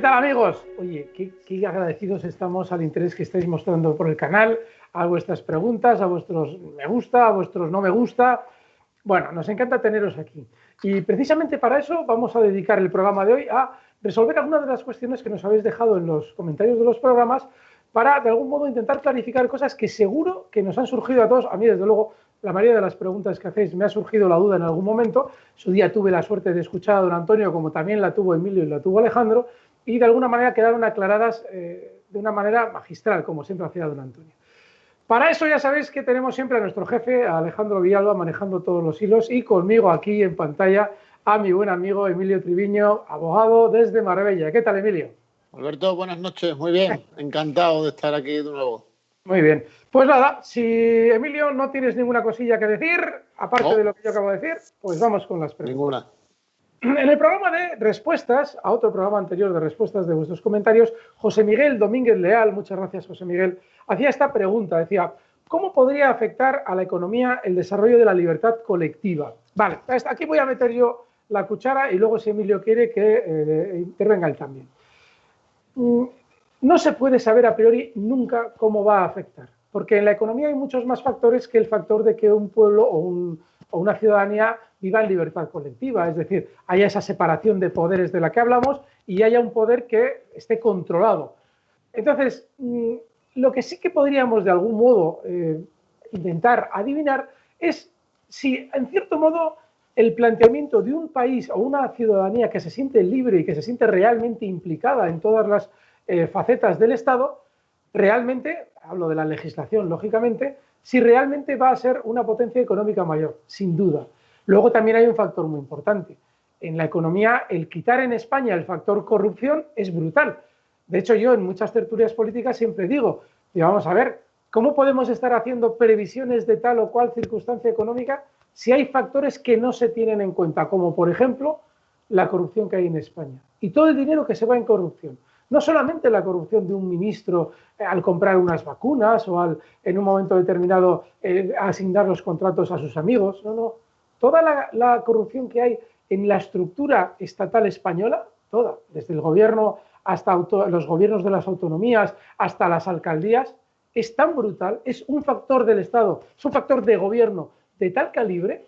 tal, amigos? Oye, qué agradecidos estamos al interés que estáis mostrando por el canal, a vuestras preguntas, a vuestros me gusta, a vuestros no me gusta. Bueno, nos encanta teneros aquí. Y precisamente para eso vamos a dedicar el programa de hoy a resolver algunas de las cuestiones que nos habéis dejado en los comentarios de los programas para, de algún modo, intentar clarificar cosas que seguro que nos han surgido a todos. A mí, desde luego, la mayoría de las preguntas que hacéis me ha surgido la duda en algún momento. Su día tuve la suerte de escuchar a don Antonio, como también la tuvo Emilio y la tuvo Alejandro, y de alguna manera quedaron aclaradas de una manera magistral, como siempre hacía don Antonio. Para eso ya sabéis que tenemos siempre a nuestro jefe, a Alejandro Villalba, manejando todos los hilos, y conmigo aquí en pantalla a mi buen amigo Emilio Triviño, abogado desde Marbella. ¿Qué tal, Emilio? Alberto, buenas noches, muy bien, encantado de estar aquí de nuevo. Muy bien, pues nada, si Emilio no tienes ninguna cosilla que decir, aparte de lo que yo acabo de decir, pues vamos con las preguntas. Ninguna. En el programa de respuestas, a otro programa anterior de respuestas de vuestros comentarios, José Miguel Domínguez Leal, muchas gracias José Miguel, hacía esta pregunta, decía, ¿cómo podría afectar a la economía el desarrollo de la libertad colectiva? Vale, aquí voy a meter yo la cuchara y luego si Emilio quiere que intervenga él también. No se puede saber a priori nunca cómo va a afectar, porque en la economía hay muchos más factores que el factor de que un pueblo o una ciudadanía viva en libertad colectiva, es decir, haya esa separación de poderes de la que hablamos y haya un poder que esté controlado. Entonces, lo que sí que podríamos de algún modo intentar adivinar es si, en cierto modo, el planteamiento de un país o una ciudadanía que se siente libre y que se siente realmente implicada en todas las facetas del Estado, realmente, hablo de la legislación, lógicamente, si realmente va a ser una potencia económica mayor, sin duda. Luego también hay un factor muy importante. En la economía, el quitar en España el factor corrupción es brutal. De hecho, yo en muchas tertulias políticas siempre digo, vamos a ver, ¿cómo podemos estar haciendo previsiones de tal o cual circunstancia económica si hay factores que no se tienen en cuenta, como por ejemplo la corrupción que hay en España y todo el dinero que se va en corrupción? No solamente la corrupción de un ministro al comprar unas vacunas o en un momento determinado asignar los contratos a sus amigos, no. Toda la corrupción que hay en la estructura estatal española, toda, desde el gobierno hasta los gobiernos de las autonomías, hasta las alcaldías, es tan brutal, es un factor del Estado, es un factor de gobierno de tal calibre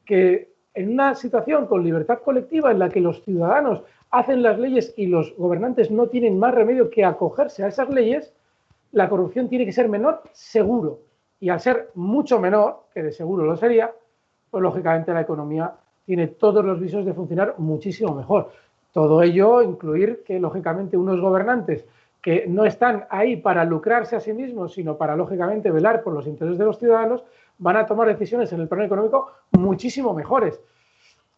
que en una situación con libertad colectiva en la que los ciudadanos hacen las leyes y los gobernantes no tienen más remedio que acogerse a esas leyes, la corrupción tiene que ser menor, seguro. Y al ser mucho menor, que de seguro lo sería, pues lógicamente la economía tiene todos los visos de funcionar muchísimo mejor. Todo ello incluir que, lógicamente, unos gobernantes que no están ahí para lucrarse a sí mismos, sino para, lógicamente, velar por los intereses de los ciudadanos, van a tomar decisiones en el plano económico muchísimo mejores.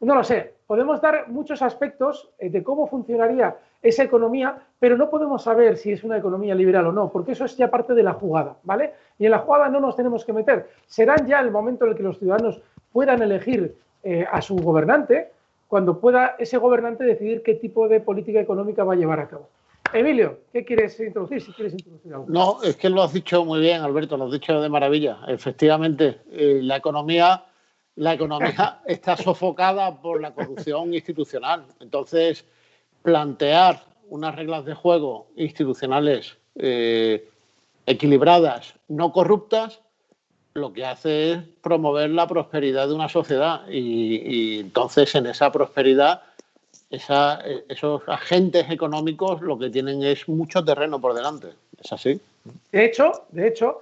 No lo sé, podemos dar muchos aspectos de cómo funcionaría esa economía, pero no podemos saber si es una economía liberal o no, porque eso es ya parte de la jugada, ¿vale? Y en la jugada no nos tenemos que meter. Será ya el momento en el que los ciudadanos puedan elegir a su gobernante, cuando pueda ese gobernante decidir qué tipo de política económica va a llevar a cabo. Emilio, ¿qué quieres introducir? Si quieres introducir algo. No, es que lo has dicho muy bien, Alberto, lo has dicho de maravilla. Efectivamente, la economía está sofocada por la corrupción institucional. Entonces, plantear unas reglas de juego institucionales equilibradas, no corruptas, lo que hace es promover la prosperidad de una sociedad y entonces en esa prosperidad esos agentes económicos lo que tienen es mucho terreno por delante. ¿Es así? De hecho,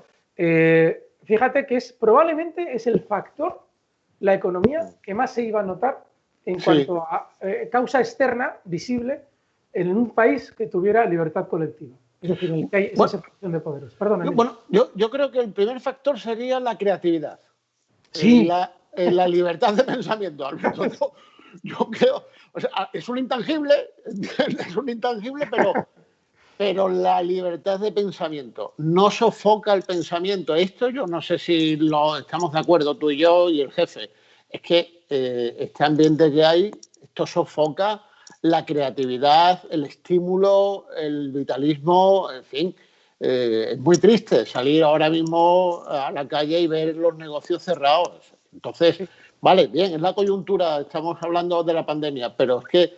fíjate que probablemente es el factor, la economía, que más se iba a notar en cuanto a causa externa visible en un país que tuviera libertad colectiva. Es decir, en el que hay esa separación de poderes. Perdón, bueno, yo creo que el primer factor sería la creatividad. Sí. La libertad de pensamiento, Alberto. Yo creo, o sea, es un intangible, pero la libertad de pensamiento no sofoca el pensamiento. Esto yo no sé si lo estamos de acuerdo tú y yo y el jefe. Es que este ambiente que hay, esto sofoca la creatividad, el estímulo, el vitalismo, en fin. Es muy triste salir ahora mismo a la calle y ver los negocios cerrados. Entonces, vale, bien, es la coyuntura, estamos hablando de la pandemia, pero es que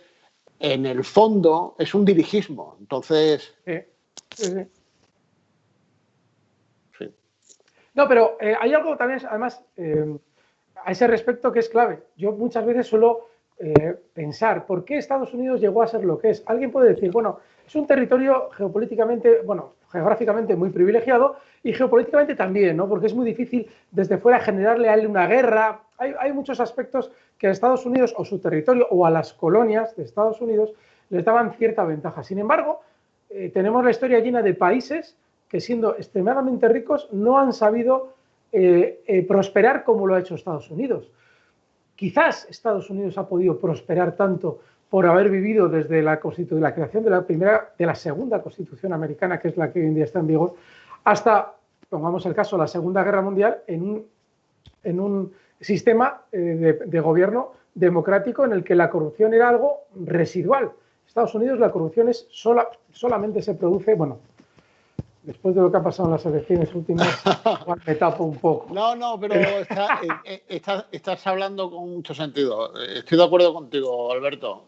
en el fondo es un dirigismo. Entonces... Sí. Sí. No, pero hay algo también, además, a ese respecto que es clave. Yo muchas veces suelo pensar, ¿por qué Estados Unidos llegó a ser lo que es? Alguien puede decir, bueno, es un territorio geopolíticamente, bueno, geográficamente muy privilegiado y geopolíticamente también, ¿no? Porque es muy difícil desde fuera generarle a él una guerra. Hay muchos aspectos que a Estados Unidos o su territorio o a las colonias de Estados Unidos les daban cierta ventaja. Sin embargo, tenemos la historia llena de países que siendo extremadamente ricos no han sabido prosperar como lo ha hecho Estados Unidos. Quizás Estados Unidos ha podido prosperar tanto por haber vivido desde la creación de la segunda Constitución americana, que es la que hoy en día está en vigor, hasta, pongamos el caso, la Segunda Guerra Mundial, en un sistema de gobierno democrático en el que la corrupción era algo residual. En Estados Unidos la corrupción solamente se produce, bueno, después de lo que ha pasado en las elecciones últimas, me tapo un poco. No, pero estás hablando con mucho sentido. Estoy de acuerdo contigo, Alberto.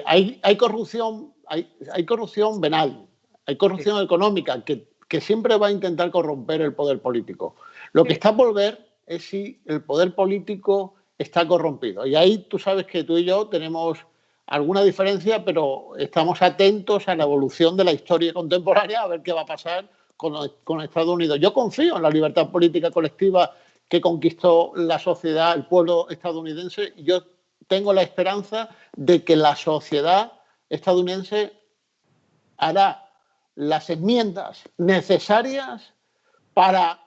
Hay corrupción, hay corrupción venal, hay corrupción económica que siempre va a intentar corromper el poder político. Lo que está por ver es si el poder político está corrompido. Y ahí tú sabes que tú y yo tenemos alguna diferencia, pero estamos atentos a la evolución de la historia contemporánea, a ver qué va a pasar con Estados Unidos. Yo confío en la libertad política colectiva que conquistó la sociedad, el pueblo estadounidense, y yo tengo la esperanza de que la sociedad estadounidense hará las enmiendas necesarias para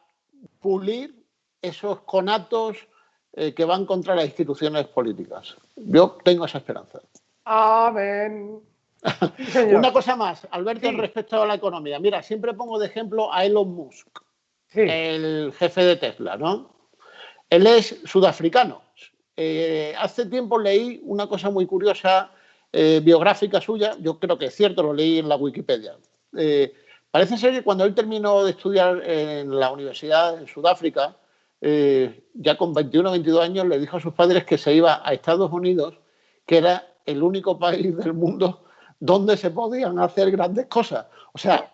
pulir esos conatos que van contra las instituciones políticas. Yo tengo esa esperanza. Amén. Sí, una cosa más, Alberto, sí, respecto a la economía. Mira, siempre pongo de ejemplo a Elon Musk, sí, el jefe de Tesla, ¿no? Él es sudafricano. Hace tiempo leí una cosa muy curiosa, biográfica suya, yo creo que es cierto, lo leí en la Wikipedia. Parece ser que cuando él terminó de estudiar en la universidad en Sudáfrica, ya con 21 o 22 años, le dijo a sus padres que se iba a Estados Unidos, que era el único país del mundo donde se podían hacer grandes cosas. O sea,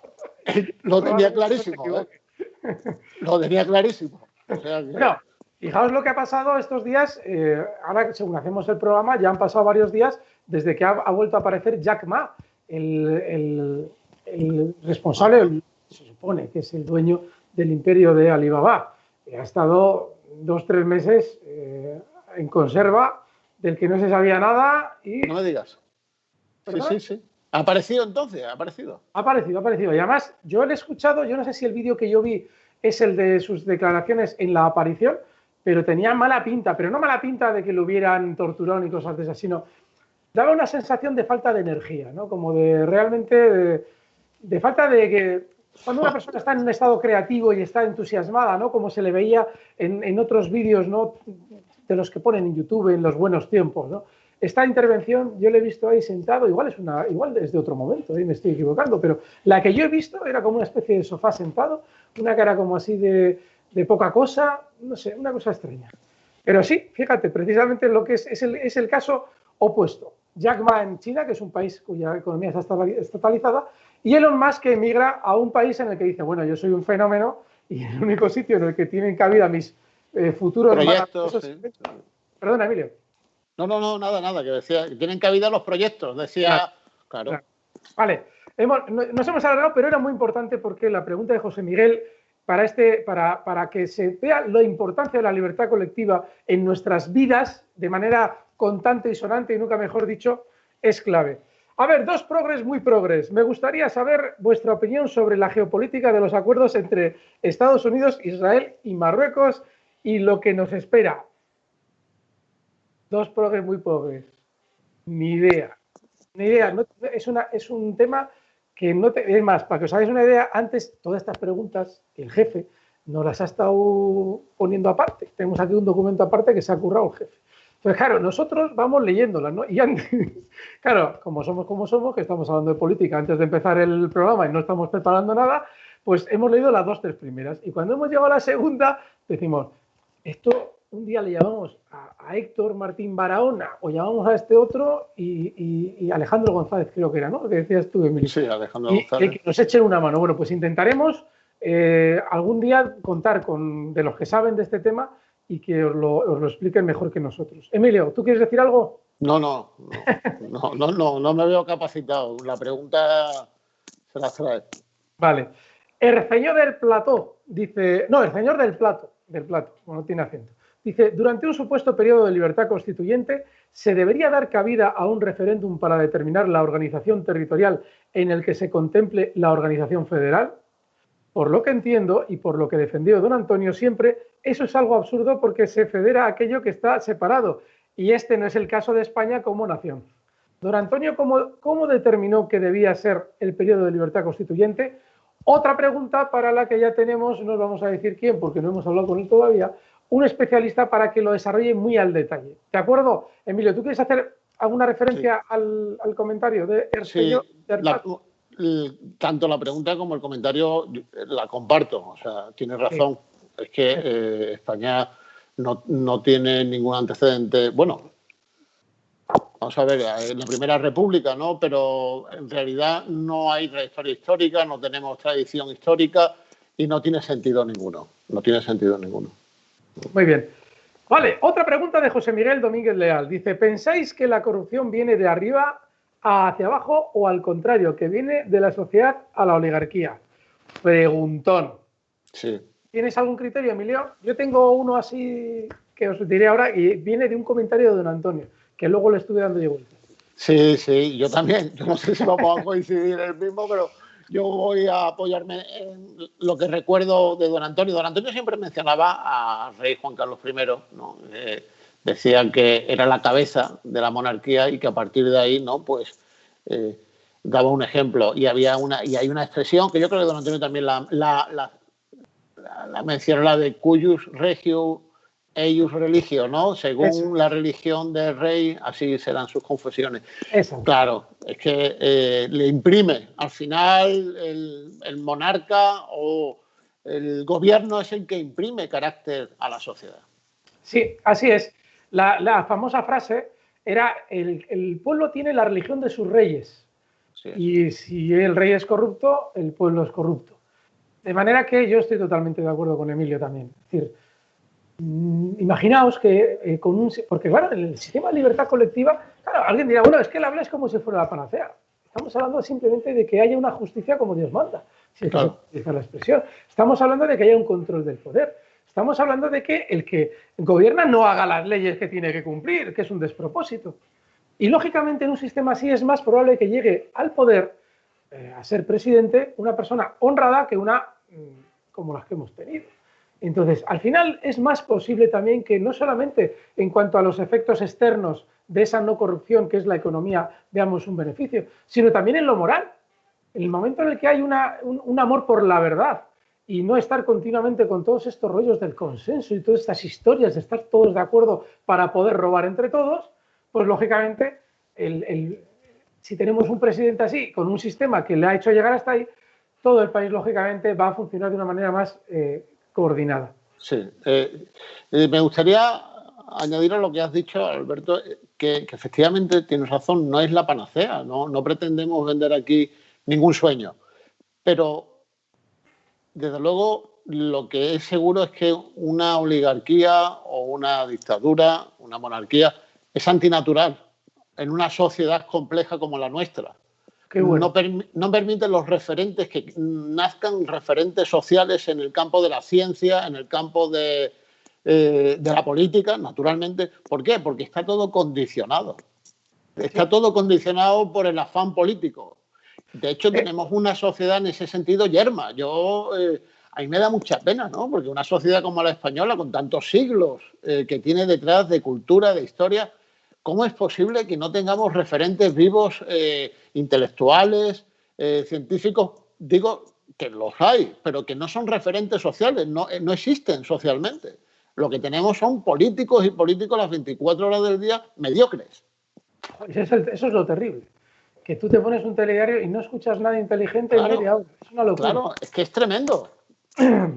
lo tenía clarísimo. Lo tenía clarísimo. O sea, que... Bueno, fijaos lo que ha pasado estos días. Ahora, según hacemos el programa, ya han pasado varios días desde que ha vuelto a aparecer Jack Ma, el responsable, se supone que es el dueño del imperio de Alibaba. Ha estado 2 o 3 meses en conserva, del que no se sabía nada y... No me digas. Sí. ¿Ha aparecido entonces? ¿Ha aparecido? Ha aparecido. Y además, yo le he escuchado, yo no sé si el vídeo que yo vi es el de sus declaraciones en la aparición, pero tenía mala pinta, pero no mala pinta de que lo hubieran torturado ni cosas de esas, sino daba una sensación de falta de energía, ¿no? Como de realmente, de falta de que... Cuando una persona está en un estado creativo y está entusiasmada, ¿no? Como se le veía en otros vídeos, ¿no? De los que ponen en YouTube en los buenos tiempos, ¿no? Esta intervención yo la he visto ahí sentado, igual es de otro momento, me estoy equivocando, pero la que yo he visto era como una especie de sofá sentado, una cara como así de poca cosa, no sé, una cosa extraña. Pero sí, fíjate, precisamente lo que es el caso opuesto. Jack Ma en China, que es un país cuya economía está estatalizada, y Elon Musk que emigra a un país en el que dice, bueno, yo soy un fenómeno y el único sitio en el que tienen cabida mis futuros proyectos. Sí. Perdona, Emilio. No, nada, que decía, que tienen cabida los proyectos, decía, claro. Vale, nos hemos alargado, pero era muy importante porque la pregunta de José Miguel, para que se vea la importancia de la libertad colectiva en nuestras vidas de manera contante y sonante, y nunca mejor dicho, es clave. A ver, 2 progres muy progres. Me gustaría saber vuestra opinión sobre la geopolítica de los acuerdos entre Estados Unidos, Israel y Marruecos y lo que nos espera. 2 progres muy progres. Ni idea. No, es un tema que no te... Es más, para que os hagáis una idea, antes todas estas preguntas, el jefe nos las ha estado poniendo aparte. Tenemos aquí un documento aparte que se ha currado el jefe. Entonces, claro, nosotros vamos leyéndolas, ¿no? Y antes, claro, como somos, que estamos hablando de política antes de empezar el programa y no estamos preparando nada, pues hemos leído las 2 o 3 primeras. Y cuando hemos llegado a la segunda, decimos, esto un día le llamamos a Héctor Martín Barahona o llamamos a este otro y Alejandro González creo que era, ¿no? Que decías tú, Emilio. Sí, Alejandro González. Que nos echen una mano. Bueno, pues intentaremos algún día contar de los que saben de este tema y que os lo expliquen mejor que nosotros. Emilio, ¿tú quieres decir algo? No me veo capacitado. La pregunta se la trae. Vale. El señor del plató dice... No, el señor del plato, no tiene acento. Dice, durante un supuesto periodo de libertad constituyente, ¿se debería dar cabida a un referéndum para determinar la organización territorial en el que se contemple la organización federal? Por lo que entiendo y por lo que defendió don Antonio siempre, eso es algo absurdo porque se federa aquello que está separado y este no es el caso de España como nación. Don Antonio, ¿cómo determinó que debía ser el periodo de libertad constituyente? Otra pregunta para la que ya tenemos, no os vamos a decir quién porque no hemos hablado con él todavía, un especialista para que lo desarrolle muy al detalle. ¿De acuerdo? Emilio, ¿tú quieres hacer alguna referencia al comentario de Ercello? Sí, tanto la pregunta como el comentario la comparto, o sea, tienes razón. Sí. Es que España no tiene ningún antecedente, bueno, vamos a ver, en la Primera República, ¿no? Pero en realidad no hay trayectoria histórica, no tenemos tradición histórica y no tiene sentido ninguno. No tiene sentido ninguno. Muy bien. Vale, otra pregunta de José Miguel Domínguez Leal. Dice, ¿pensáis que la corrupción viene de arriba hacia abajo o al contrario, que viene de la sociedad a la oligarquía? Preguntón. Sí. ¿Tienes algún criterio, Emilio? Yo tengo uno así que os diré ahora y viene de un comentario de don Antonio, que luego le estuve dando yo vueltas. Sí, yo también. Yo no sé si vamos a coincidir en el mismo, pero yo voy a apoyarme en lo que recuerdo de don Antonio. Don Antonio siempre mencionaba al rey Juan Carlos I, ¿no? Decían que era la cabeza de la monarquía y que a partir de ahí, ¿no? Pues daba un ejemplo. Y hay una expresión que yo creo que don Antonio también la mencionó, la de cuius regio eius religio, ¿no? Según la religión del rey, así serán sus confesiones. Eso. Claro, es que le imprime. Al final, el monarca o el gobierno es el que imprime carácter a la sociedad. Sí, así es. La famosa frase era el pueblo tiene la religión de sus reyes. Sí. Y si el rey es corrupto, el pueblo es corrupto. De manera que yo estoy totalmente de acuerdo con Emilio también. Es decir, imaginaos que porque claro, en el sistema de libertad colectiva, claro, alguien dirá, bueno, es que él habla es como si fuera la panacea. Estamos hablando simplemente de que haya una justicia como Dios manda, si es que se utiliza la expresión. Estamos hablando de que haya un control del poder. Estamos hablando de que el que gobierna no haga las leyes que tiene que cumplir, que es un despropósito. Y lógicamente en un sistema así es más probable que llegue al poder a ser presidente una persona honrada que una como las que hemos tenido. Entonces, al final es más posible también que no solamente en cuanto a los efectos externos de esa no corrupción que es la economía veamos un beneficio, sino también en lo moral. En el momento en el que hay un amor por la verdad y no estar continuamente con todos estos rollos del consenso y todas estas historias de estar todos de acuerdo para poder robar entre todos, pues lógicamente si tenemos un presidente así, con un sistema que le ha hecho llegar hasta ahí, todo el país lógicamente va a funcionar de una manera más coordinada. Sí. Me gustaría añadir a lo que has dicho, Alberto, que efectivamente tienes razón, no es la panacea, no pretendemos vender aquí ningún sueño, pero desde luego lo que es seguro es que una oligarquía o una dictadura, una monarquía, es antinatural en una sociedad compleja como la nuestra. Bueno. No permite los referentes, que nazcan referentes sociales en el campo de la ciencia, en el campo de la política, naturalmente. ¿Por qué? Porque está todo condicionado. Está todo condicionado por el afán político. De hecho, tenemos una sociedad en ese sentido yerma. A mí me da mucha pena, ¿no? Porque una sociedad como la española, con tantos siglos que tiene detrás de cultura, de historia, ¿cómo es posible que no tengamos referentes vivos, intelectuales, científicos? Digo que los hay, pero que no son referentes sociales, no existen socialmente. Lo que tenemos son políticos y políticos las 24 horas del día mediocres. Eso es lo terrible. Que tú te pones un telediario y no escuchas nada inteligente en media hora. Es una locura. Claro, es que es tremendo.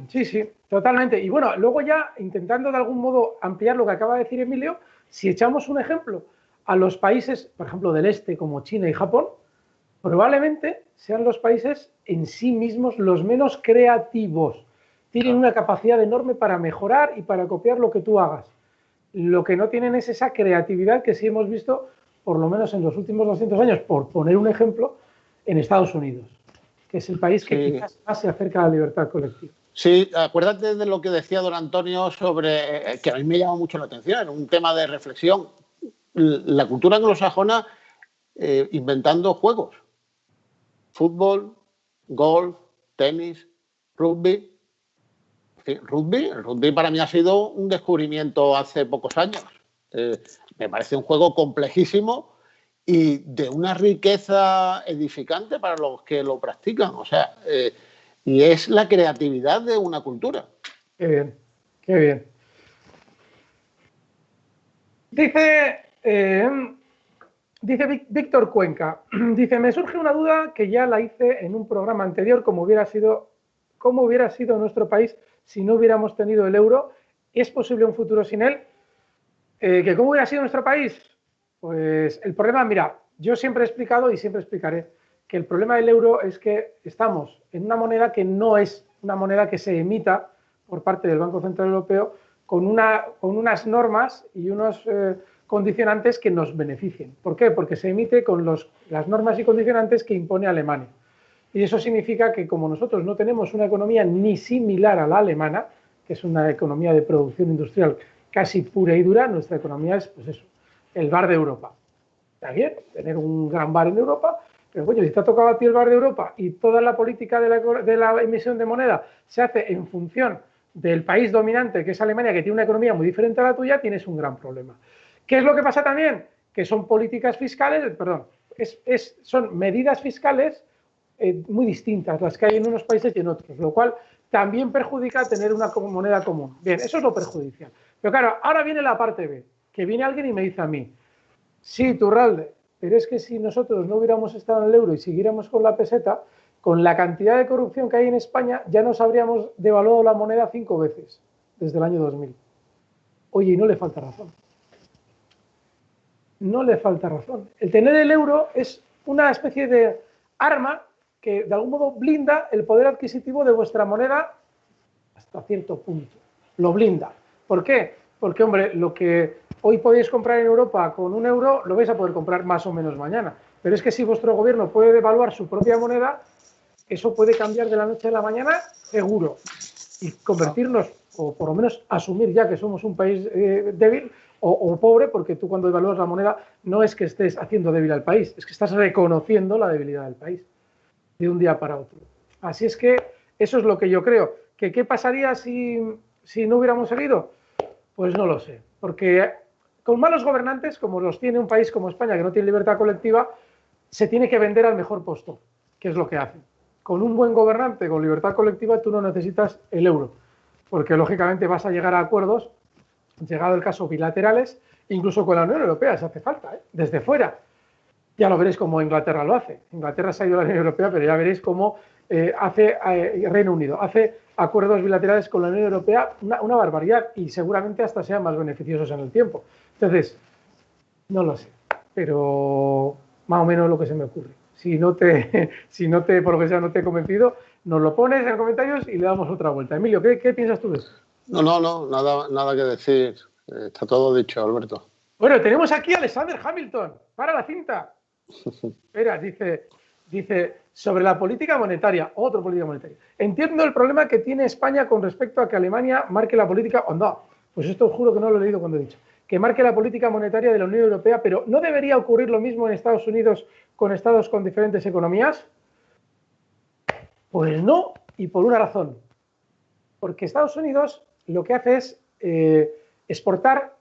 Sí, sí, totalmente. Y bueno, luego ya intentando de algún modo ampliar lo que acaba de decir Emilio, si echamos un ejemplo a los países, por ejemplo, del este como China y Japón, probablemente sean los países en sí mismos los menos creativos. Tienen una capacidad enorme para mejorar y para copiar lo que tú hagas. Lo que no tienen es esa creatividad que sí hemos visto, por lo menos en los últimos 200 años, por poner un ejemplo, en Estados Unidos, que es el país que Sí. quizás más se acerca a la libertad colectiva. Sí, acuérdate de lo que decía don Antonio sobre, que a mí me llama mucho la atención, era un tema de reflexión, la cultura anglosajona inventando juegos, fútbol, golf, tenis, rugby. En fin, el rugby para mí ha sido un descubrimiento hace pocos años. Me parece un juego complejísimo y de una riqueza edificante para los que lo practican. O sea, y es la creatividad de una cultura. Qué bien, qué bien. Dice Víctor Cuenca, dice, me surge una duda que ya la hice en un programa anterior, cómo hubiera sido nuestro país si no hubiéramos tenido el euro. ¿Es posible un futuro sin él? ¿Que cómo hubiera sido nuestro país? Pues el problema, mira, yo siempre he explicado y siempre explicaré que el problema del euro es que estamos en una moneda que no es una moneda que se emita por parte del Banco Central Europeo con unas normas y unos condicionantes que nos beneficien. ¿Por qué? Porque se emite con las normas y condicionantes que impone Alemania. Y eso significa que como nosotros no tenemos una economía ni similar a la alemana, que es una economía de producción industrial casi pura y dura, nuestra economía es, pues eso, el bar de Europa. Está bien tener un gran bar en Europa, pero coño, si te ha tocado a ti el bar de Europa y toda la política de la emisión de moneda se hace en función del país dominante, que es Alemania, que tiene una economía muy diferente a la tuya, tienes un gran problema. ¿Qué es lo que pasa también? Que son políticas fiscales, perdón, son medidas fiscales muy distintas las que hay en unos países y en otros, lo cual también perjudica tener una moneda común. Bien, eso es lo perjudicial. Pero claro, ahora viene la parte B, que viene alguien y me dice a mí, sí, Turralde, pero es que si nosotros no hubiéramos estado en el euro y siguiéramos con la peseta, con la cantidad de corrupción que hay en España, ya nos habríamos devaluado la moneda 5 veces desde el año 2000. Oye, y no le falta razón. No le falta razón. El tener el euro es una especie de arma que de algún modo blinda el poder adquisitivo de vuestra moneda hasta cierto punto. Lo blinda. ¿Por qué? Porque, hombre, lo que hoy podéis comprar en Europa con un euro, lo vais a poder comprar más o menos mañana. Pero es que si vuestro gobierno puede devaluar su propia moneda, eso puede cambiar de la noche a la mañana seguro. Y convertirnos, o por lo menos asumir ya que somos un país débil o pobre, porque tú cuando devalúas la moneda no es que estés haciendo débil al país, es que estás reconociendo la debilidad del país de un día para otro. Así es que eso es lo que yo creo. ¿Qué pasaría si no hubiéramos seguido? Pues no lo sé, porque con malos gobernantes, como los tiene un país como España, que no tiene libertad colectiva, se tiene que vender al mejor postor, que es lo que hacen. Con un buen gobernante, con libertad colectiva, tú no necesitas el euro, porque lógicamente vas a llegar a acuerdos, llegado el caso, bilaterales, incluso con la Unión Europea, si hace falta, desde fuera. Ya lo veréis como Inglaterra lo hace. Inglaterra se ha ido a la Unión Europea, pero ya veréis cómo hace Reino Unido. Hace acuerdos bilaterales con la Unión Europea, una barbaridad, y seguramente hasta sean más beneficiosos en el tiempo. Entonces, no lo sé, pero más o menos lo que se me ocurre. Si no te, por lo que sea, no te he convencido, nos lo pones en comentarios y le damos otra vuelta. Emilio, ¿qué piensas tú de eso? No, nada que decir. Está todo dicho, Alberto. Bueno, tenemos aquí a Alexander Hamilton. Para la cinta. Espera, dice sobre la política monetaria, otra política monetaria. Entiendo el problema que tiene España con respecto a que Alemania marque la política, no, pues esto os juro que no lo he leído cuando he dicho, que marque la política monetaria de la Unión Europea, pero ¿no debería ocurrir lo mismo en Estados Unidos con estados con diferentes economías? Pues no, y por una razón. Porque Estados Unidos lo que hace es exportar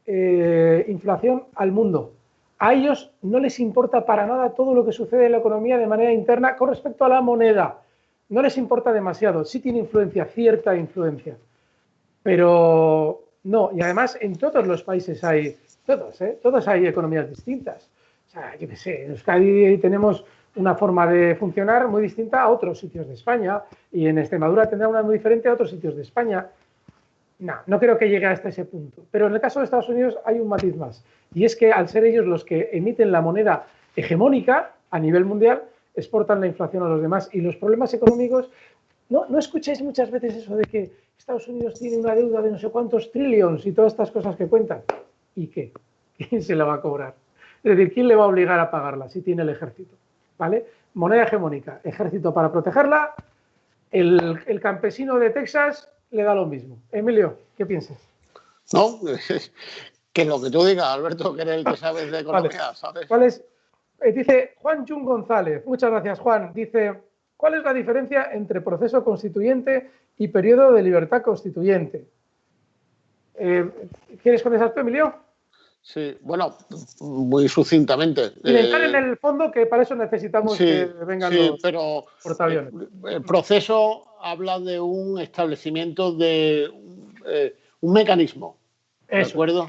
inflación al mundo. A ellos no les importa para nada todo lo que sucede en la economía de manera interna con respecto a la moneda. No les importa demasiado. Sí tiene influencia, cierta influencia. Pero no, y además en todos los países hay, todos hay economías distintas. O sea, yo qué sé, en Euskadi tenemos una forma de funcionar muy distinta a otros sitios de España, y en Extremadura tendrá una muy diferente a otros sitios de España. No creo que llegue hasta ese punto. Pero en el caso de Estados Unidos hay un matiz más, y es que al ser ellos los que emiten la moneda hegemónica a nivel mundial, exportan la inflación a los demás, y los problemas económicos, no escucháis muchas veces eso de que Estados Unidos tiene una deuda de no sé cuántos trillones y todas estas cosas que cuentan. ¿Y qué? ¿Quién se la va a cobrar? Es decir, ¿quién le va a obligar a pagarla si tiene el ejército? ¿Vale? Moneda hegemónica, ejército para protegerla, el campesino de Texas le da lo mismo. Emilio, ¿qué piensas? No, que lo que tú digas, Alberto, que eres el que sabes de economía, Vale. ¿sabes? ¿Cuál es? Dice Juan Jun González, muchas gracias Juan, dice, ¿cuál es la diferencia entre proceso constituyente y periodo de libertad constituyente? ¿Quieres contestar tú, Emilio? Sí, bueno, muy sucintamente. Sin entrar en el fondo, que para eso necesitamos que vengan los portaaviones. El proceso habla de un establecimiento de un mecanismo, ¿de acuerdo?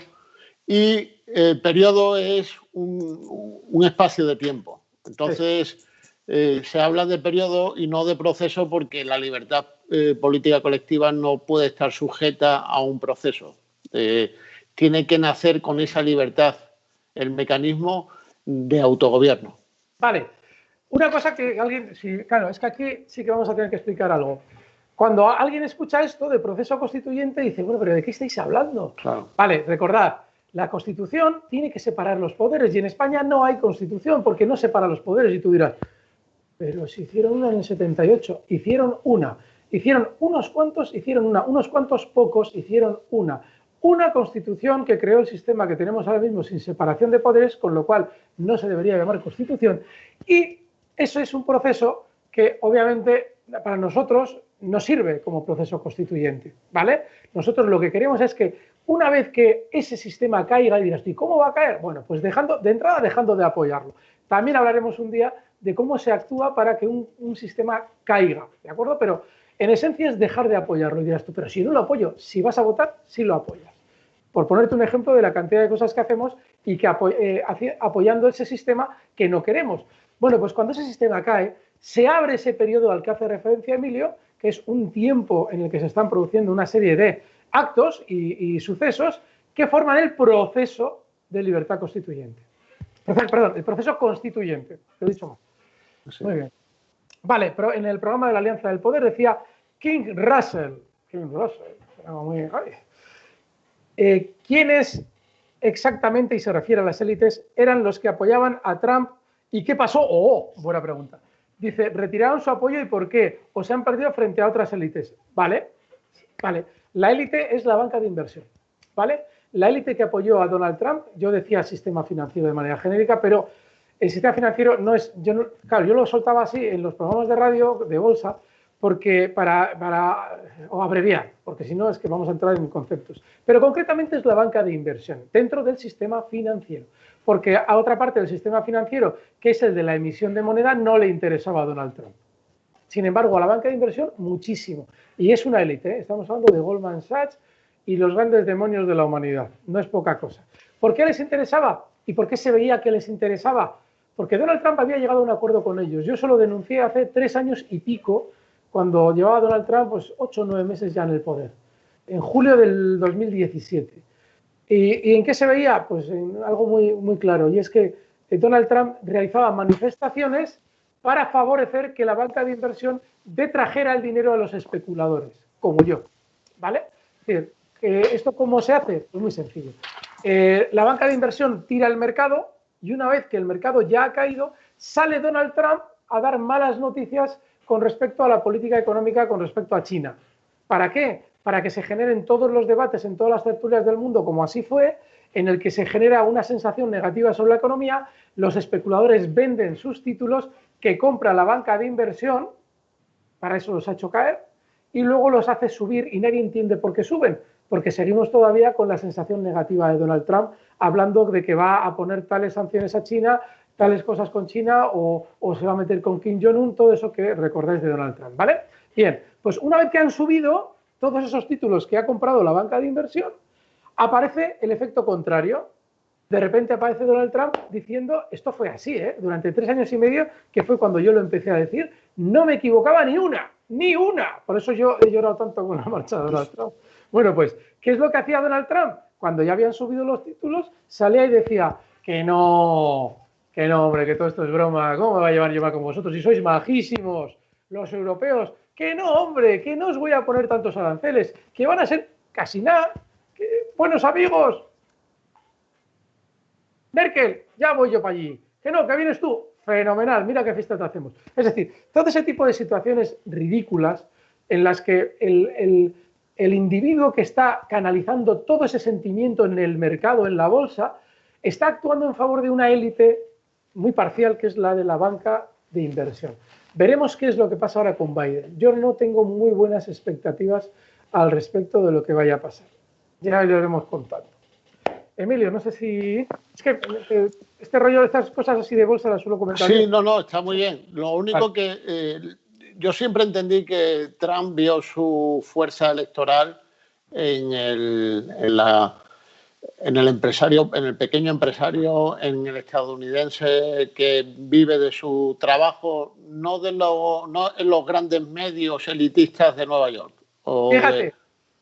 Y el periodo es un espacio de tiempo. Entonces, se habla de periodo y no de proceso, porque la libertad política colectiva no puede estar sujeta a un proceso. Tiene que nacer con esa libertad el mecanismo de autogobierno. Vale. Una cosa que alguien... Sí, claro, es que aquí sí que vamos a tener que explicar algo. Cuando alguien escucha esto de proceso constituyente, dice, bueno, ¿pero de qué estáis hablando? Claro. Vale, recordad, la Constitución tiene que separar los poderes, y en España no hay Constitución porque no separa los poderes. Y tú dirás, pero si hicieron una en el 78, hicieron unos cuantos, hicieron una, unos cuantos pocos hicieron una Constitución que creó el sistema que tenemos ahora mismo sin separación de poderes, con lo cual no se debería llamar Constitución, y eso es un proceso que obviamente para nosotros no sirve como proceso constituyente, ¿vale? Nosotros lo que queremos es que una vez que ese sistema caiga, y dirás, ¿y cómo va a caer? Bueno, pues dejando de apoyarlo. También hablaremos un día de cómo se actúa para que un sistema caiga, ¿de acuerdo? Pero en esencia es dejar de apoyarlo. Y dirás tú, pero si no lo apoyo, si vas a votar, sí lo apoyas. Por ponerte un ejemplo de la cantidad de cosas que hacemos y que apoyando ese sistema que no queremos. Bueno, pues cuando ese sistema cae, se abre ese periodo al que hace referencia Emilio, que es un tiempo en el que se están produciendo una serie de actos y sucesos que forman el proceso de libertad constituyente. Perdón, el proceso constituyente, lo he dicho mal. Sí. Muy bien. Vale, pero en el programa de la Alianza del Poder decía King Russell, ¿quiénes exactamente, y se refiere a las élites, eran los que apoyaban a Trump? ¿Y qué pasó? Oh, buena pregunta. Dice, retiraron su apoyo, ¿y por qué? ¿O se han perdido frente a otras élites? Vale. La élite es la banca de inversión, ¿vale? La élite que apoyó a Donald Trump, yo decía sistema financiero de manera genérica, pero el sistema financiero no es... Claro, yo lo soltaba así en los programas de radio, de bolsa, porque o abreviar, porque si no es que vamos a entrar en conceptos. Pero concretamente es la banca de inversión, dentro del sistema financiero. Porque a otra parte del sistema financiero, que es el de la emisión de moneda, no le interesaba a Donald Trump. Sin embargo, a la banca de inversión, muchísimo. Y es una élite, ¿eh? Estamos hablando de Goldman Sachs y los grandes demonios de la humanidad. No es poca cosa. ¿Por qué les interesaba? ¿Y por qué se veía que les interesaba? Porque Donald Trump había llegado a un acuerdo con ellos. Yo eso lo denuncié hace 3 años y pico, cuando llevaba Donald Trump pues 8 o 9 meses ya en el poder, en julio del 2017. ¿Y en qué se veía? Pues en algo muy claro, y es que Donald Trump realizaba manifestaciones para favorecer que la banca de inversión detrajera el dinero a los especuladores, como yo, ¿vale? Es decir, ¿esto cómo se hace? Pues muy sencillo. La banca de inversión tira el mercado, y una vez que el mercado ya ha caído, sale Donald Trump a dar malas noticias con respecto a la política económica, con respecto a China. ¿Para qué? Para que se generen todos los debates en todas las tertulias del mundo, como así fue, en el que se genera una sensación negativa sobre la economía, los especuladores venden sus títulos que compra la banca de inversión, para eso los ha hecho caer, y luego los hace subir, y nadie entiende por qué suben, porque seguimos todavía con la sensación negativa de Donald Trump, hablando de que va a poner tales sanciones a China, tales cosas con China, o se va a meter con Kim Jong-un, todo eso que recordáis de Donald Trump, ¿vale? Bien, pues una vez que han subido todos esos títulos que ha comprado la banca de inversión, aparece el efecto contrario. De repente aparece Donald Trump diciendo, esto fue así, durante 3 años y medio, que fue cuando yo lo empecé a decir, no me equivocaba ni una, ni una. Por eso yo he llorado tanto con la marcha de Donald Trump. Bueno, pues, ¿qué es lo que hacía Donald Trump? Cuando ya habían subido los títulos, salía y decía que no, hombre, que todo esto es broma, ¿cómo me va a llevar yo con vosotros? Si sois majísimos, los europeos, que no, hombre, que no os voy a poner tantos aranceles, que van a ser casi nada, que, buenos amigos. Merkel, ya voy yo para allí. Que no, que vienes tú. Fenomenal, mira qué fiesta te hacemos. Es decir, todo ese tipo de situaciones ridículas en las que el individuo que está canalizando todo ese sentimiento en el mercado, en la bolsa, está actuando en favor de una élite muy parcial, que es la de la banca de inversión. Veremos qué es lo que pasa ahora con Biden. Yo no tengo muy buenas expectativas al respecto de lo que vaya a pasar. Ya lo iremos contando. Emilio, no sé si... Es que este rollo de estas cosas así de bolsa las suelo comentar. Sí, no, está muy bien. Lo único que yo siempre entendí que Trump vio su fuerza electoral en el empresario, en el pequeño empresario, en el estadounidense que vive de su trabajo, no en los grandes medios elitistas de Nueva York. Fíjate,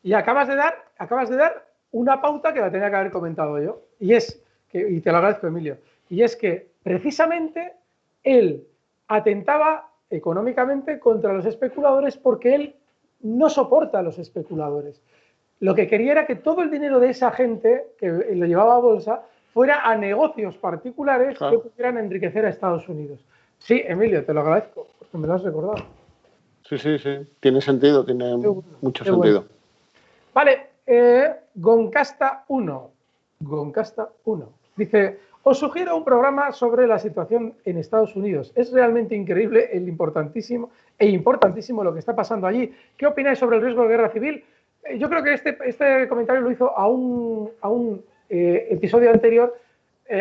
y acabas de dar una pauta que la tenía que haber comentado yo, y te lo agradezco, Emilio, y es que precisamente él atentaba económicamente contra los especuladores porque él no soporta a los especuladores. Lo que quería era que todo el dinero de esa gente que lo llevaba a bolsa fuera a negocios particulares que pudieran enriquecer a Estados Unidos. Sí, Emilio, te lo agradezco, porque me lo has recordado. Sí, tiene sentido, tiene mucho sentido. Bueno. Vale. Goncasta 1 dice, os sugiero un programa sobre la situación en Estados Unidos. Es realmente increíble importantísimo lo que está pasando allí. ¿Qué opináis sobre el riesgo de guerra civil? Yo creo que este comentario lo hizo a un episodio anterior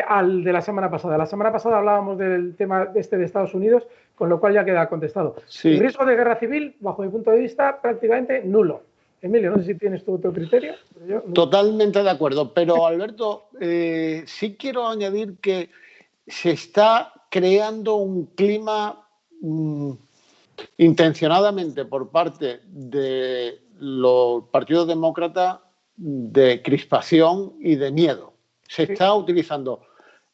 al de la semana pasada. La semana pasada hablábamos del tema de Estados Unidos, con lo cual ya queda contestado. Sí. El riesgo de guerra civil, bajo mi punto de vista, prácticamente nulo. Emilio, no sé si tienes tu otro criterio. Pero yo no. Totalmente de acuerdo, pero Alberto, sí quiero añadir que se está creando un clima intencionadamente por parte de los partidos demócratas de crispación y de miedo. Se está utilizando.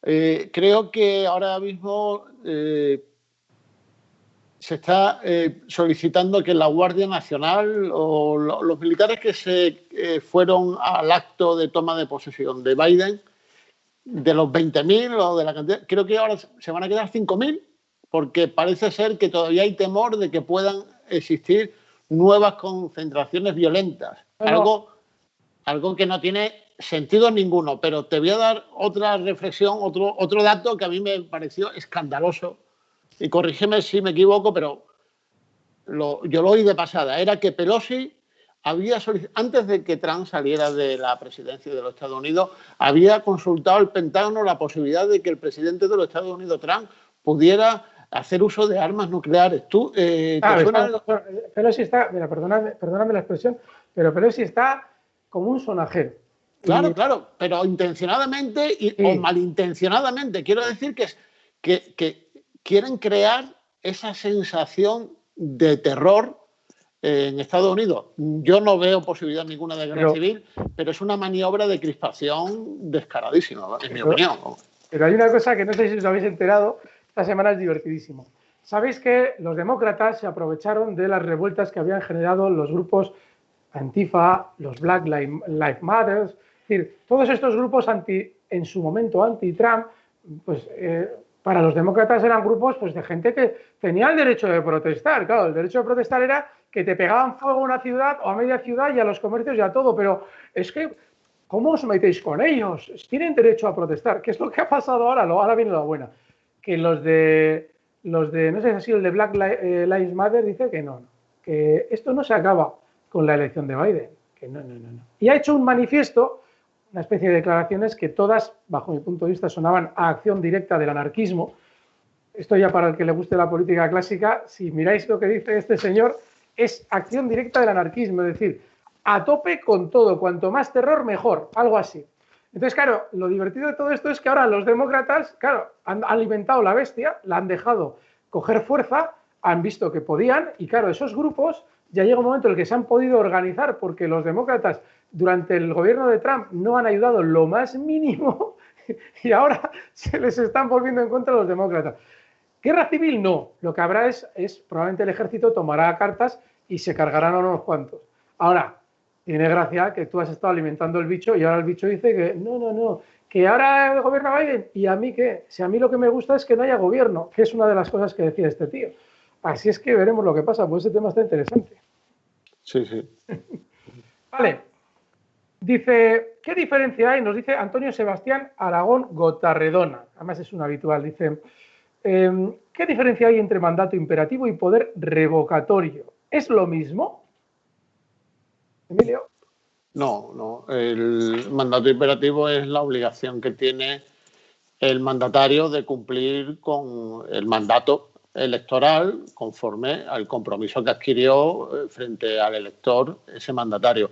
Creo que ahora mismo se está solicitando que la Guardia Nacional o los militares que se fueron al acto de toma de posesión de Biden, de los 20.000 o de la cantidad, creo que ahora se van a quedar 5.000, porque parece ser que todavía hay temor de que puedan existir nuevas concentraciones violentas. Algo que no tiene sentido ninguno, pero te voy a dar otra reflexión, otro dato que a mí me pareció escandaloso. Y corrígeme si me equivoco, pero yo lo oí de pasada. Era que Pelosi había solicitado, antes de que Trump saliera de la presidencia de los Estados Unidos, había consultado al Pentágono la posibilidad de que el presidente de los Estados Unidos, Trump, pudiera hacer uso de armas nucleares. Pelosi está, mira, perdóname la expresión, pero Pelosi está como un sonajero. Claro, pero intencionadamente o malintencionadamente. Quiero decir que quieren crear esa sensación de terror en Estados Unidos. Yo no veo posibilidad ninguna de guerra civil, pero es una maniobra de crispación descaradísima, en mi opinión. Pero hay una cosa que no sé si os habéis enterado, esta semana es divertidísimo. Sabéis que los demócratas se aprovecharon de las revueltas que habían generado los grupos Antifa, los Black Lives Matter, es decir, todos estos grupos en su momento anti-Trump, pues para los demócratas eran grupos pues, de gente que tenía el derecho de protestar. Claro, el derecho de protestar era que te pegaban fuego a una ciudad o a media ciudad y a los comercios y a todo, pero es que, ¿cómo os metéis con ellos? Tienen derecho a protestar. ¿Qué es lo que ha pasado ahora? Ahora viene la buena. Que los de no sé si ha sido el de Black Lives Matter, dice que no, que esto no se acaba con la elección de Biden, que no. Y ha hecho un manifiesto, una especie de declaraciones que todas, bajo mi punto de vista, sonaban a acción directa del anarquismo. Esto ya para el que le guste la política clásica, si miráis lo que dice este señor, es acción directa del anarquismo, es decir, a tope con todo, cuanto más terror, mejor, algo así. Entonces, claro, lo divertido de todo esto es que ahora los demócratas, claro, han alimentado la bestia, la han dejado coger fuerza, han visto que podían, y claro, esos grupos ya llega un momento en el que se han podido organizar porque los demócratas durante el gobierno de Trump no han ayudado lo más mínimo y ahora se les están volviendo en contra los demócratas. Guerra civil no, lo que habrá es probablemente el ejército tomará cartas y se cargarán a unos cuantos. Ahora, tiene gracia que tú has estado alimentando el bicho y ahora el bicho dice que no, que ahora gobierna Biden. ¿Y a mí qué? Si a mí lo que me gusta es que no haya gobierno, que es una de las cosas que decía este tío. Así es que veremos lo que pasa, pues ese tema está interesante. Sí, sí. Vale. Dice, ¿qué diferencia hay? Nos dice Antonio Sebastián Aragón Gotarredona. Además es un habitual. Dice, ¿qué diferencia hay entre mandato imperativo y poder revocatorio? ¿Es lo mismo? Emilio. No. El mandato imperativo es la obligación que tiene el mandatario de cumplir con el mandato electoral conforme al compromiso que adquirió frente al elector ese mandatario.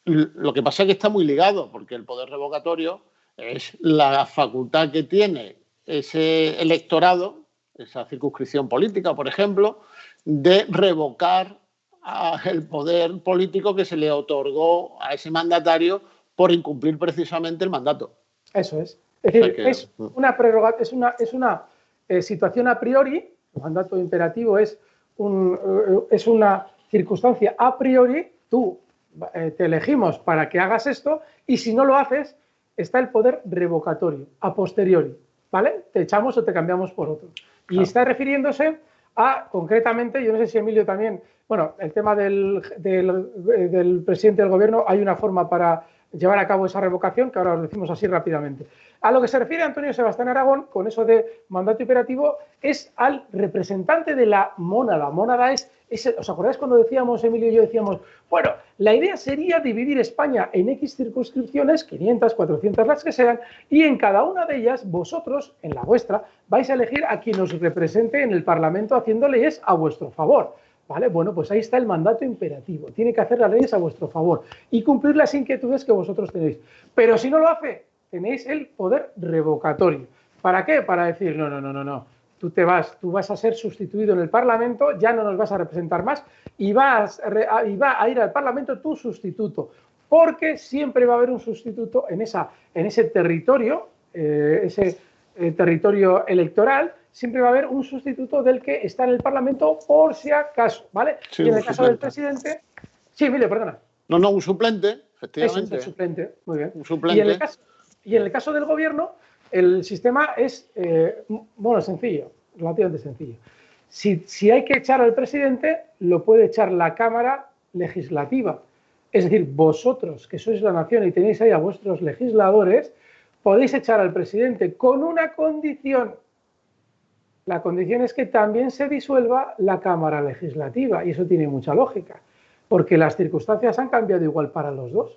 Lo que pasa es que está muy ligado, porque el poder revocatorio es la facultad que tiene ese electorado, esa circunscripción política, por ejemplo, de revocar el poder político que se le otorgó a ese mandatario por incumplir precisamente el mandato. Eso es. Es decir, es una prerrogativa, es una situación a priori. El mandato imperativo es una circunstancia a priori. Tú te elegimos para que hagas esto y si no lo haces, está el poder revocatorio, a posteriori, ¿vale? Te echamos o te cambiamos por otro. Y está refiriéndose a, concretamente, yo no sé si Emilio también, bueno, el tema del presidente del gobierno, hay una forma para llevar a cabo esa revocación, que ahora os decimos así rápidamente. A lo que se refiere Antonio Sebastián Aragón, con eso de mandato imperativo, es al representante de la mónada. Mónada es ¿os acordáis cuando decíamos, Emilio y yo decíamos, bueno, la idea sería dividir España en X circunscripciones, 500, 400, las que sean, y en cada una de ellas, vosotros, en la vuestra, vais a elegir a quien os represente en el Parlamento haciendo leyes a vuestro favor. ¿Vale? Bueno, pues ahí está el mandato imperativo. Tiene que hacer las leyes a vuestro favor y cumplir las inquietudes que vosotros tenéis. Pero si no lo hace, tenéis el poder revocatorio. ¿Para qué? Para decir, no. Tú vas a ser sustituido en el Parlamento, ya no nos vas a representar más y va a ir al Parlamento tu sustituto. Porque siempre va a haber un sustituto en ese territorio, territorio electoral, siempre va a haber un sustituto del que está en el Parlamento por si acaso, ¿vale? Sí, y en el caso del presidente... Sí, Emilio, perdona. No, un suplente, efectivamente. Es un suplente, muy bien. Un suplente. Y en el caso del gobierno, el sistema es, sencillo, relativamente sencillo. Si hay que echar al presidente, lo puede echar la Cámara Legislativa. Es decir, vosotros, que sois la nación y tenéis ahí a vuestros legisladores, podéis echar al presidente con una condición. La condición es que también se disuelva la Cámara Legislativa, y eso tiene mucha lógica, porque las circunstancias han cambiado igual para los dos.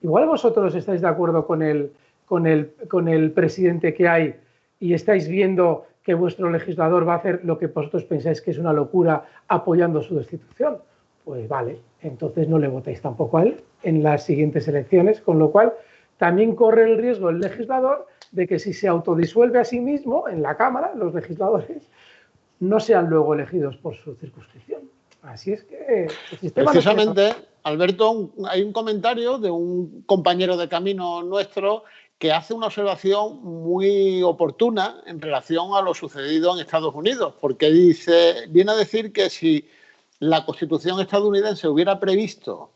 Igual vosotros estáis de acuerdo con el presidente que hay y estáis viendo que vuestro legislador va a hacer lo que vosotros pensáis que es una locura apoyando su destitución. Pues vale, entonces no le votéis tampoco a él en las siguientes elecciones, con lo cual también corre el riesgo el legislador de que si se autodisuelve a sí mismo en la Cámara, los legisladores no sean luego elegidos por su circunscripción. Así es que el sistema... Precisamente, Alberto, hay un comentario de un compañero de camino nuestro que hace una observación muy oportuna en relación a lo sucedido en Estados Unidos, porque viene a decir que si la Constitución estadounidense hubiera previsto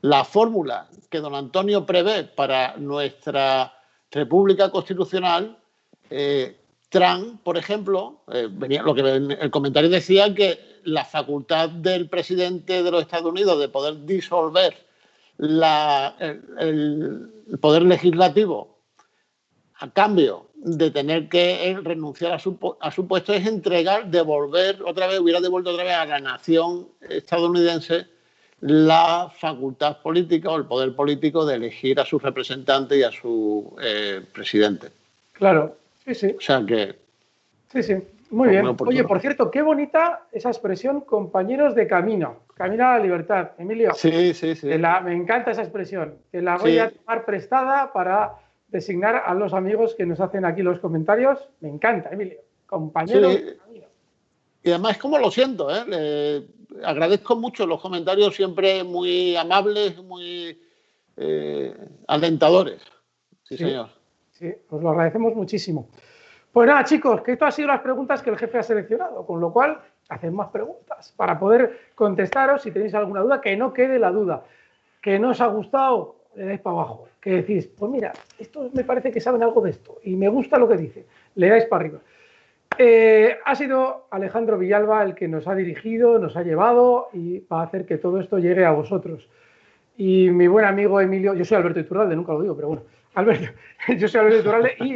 la fórmula que don Antonio prevé para nuestra República Constitucional, Trump, por ejemplo, el comentario decía que la facultad del presidente de los Estados Unidos de poder disolver el poder legislativo a cambio de tener que renunciar a su puesto es hubiera devuelto otra vez a la nación estadounidense la facultad política o el poder político de elegir a sus representantes y a su presidente. Claro, sí. O sea que... Sí. Muy bien. Oye, por cierto, qué bonita esa expresión, compañeros de camino. Camino a la libertad. Emilio. Sí. Me encanta esa expresión. Que la voy a tomar prestada para designar a los amigos que nos hacen aquí los comentarios. Me encanta, Emilio. Compañeros de camino. Y además, como lo siento, le agradezco mucho los comentarios siempre muy amables, muy alentadores. Sí, señor. Sí, os lo agradecemos muchísimo. Pues nada, chicos, que esto ha sido las preguntas que el jefe ha seleccionado, con lo cual haced más preguntas para poder contestaros si tenéis alguna duda, que no quede la duda. Que no os ha gustado, le dais para abajo. Que decís, pues mira, esto me parece que saben algo de esto y me gusta lo que dice, le dais para arriba. Ha sido Alejandro Villalba el que nos ha dirigido, nos ha llevado y va a hacer que todo esto llegue a vosotros. Y mi buen amigo Emilio, yo soy Alberto Iturralde, nunca lo digo, pero bueno, Alberto, yo soy Alberto Iturralde y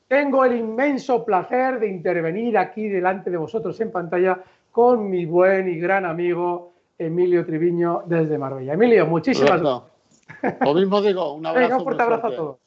tengo el inmenso placer de intervenir aquí delante de vosotros en pantalla con mi buen y gran amigo Emilio Triviño desde Marbella. Emilio, muchísimas gracias. Lo mismo digo, un abrazo. Venga, un fuerte abrazo a todos.